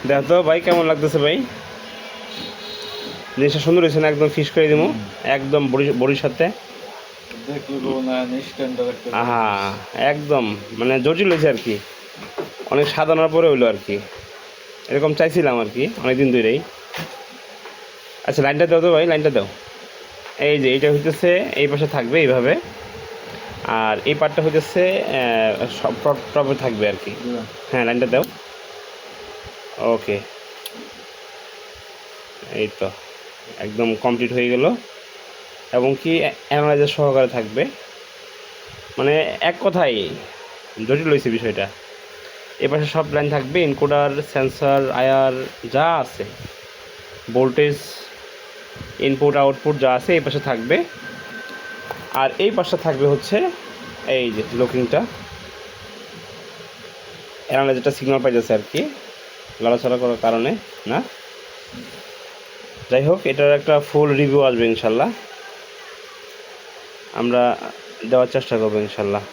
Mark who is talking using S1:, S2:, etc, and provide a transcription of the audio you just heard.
S1: দেখো তো ভাই কেমন লাগতেছে ভাই, জিনিসটা সুন্দর হয়েছে না? একদম ফিস করে দিব, একদম বড়ির সাথে। আহা, একদম মানে জটিল হয়েছে আর কি, অনেক সাধনার পরে হইলো আর কি। এরকম চাইছিলাম আর কি অনেকদিন ধরেই। আচ্ছা লাইনটা দাও তো ভাই, লাইনটা দাও। এই যে এইটা হইতেছে এই পাশে থাকবে এইভাবে, আর এই পার্টটা হইতেছে সব টপে থাকবে আর কি। হ্যাঁ লাইনটা দাও। ওকে, এই তো একদম কমপ্লিট হয়ে গেল, এবং কি অ্যানালাইজার সহকারে থাকবে। মানে এক কথাই জটিল হয়েছে বিষয়টা। এপাশে সব লাইন থাকবে, ইনকোডার, সেন্সর, আয়ার যা আছে, ভোল্টেজ, ইনপুট আউটপুট যা আছে এই পাশে থাকবে। আর এই পাশে থাকবে হচ্ছে এই যে লকিংটা, অ্যানালাইজারটা সিগন্যাল পাইতেছে আর কি লড়াচড়া করার কারণে না। যাই হোক, এটার একটা ফুল রিভিউ আসবে ইনশাল্লাহ, আমরা দেওয়ার চেষ্টা করবো ইনশাল্লাহ।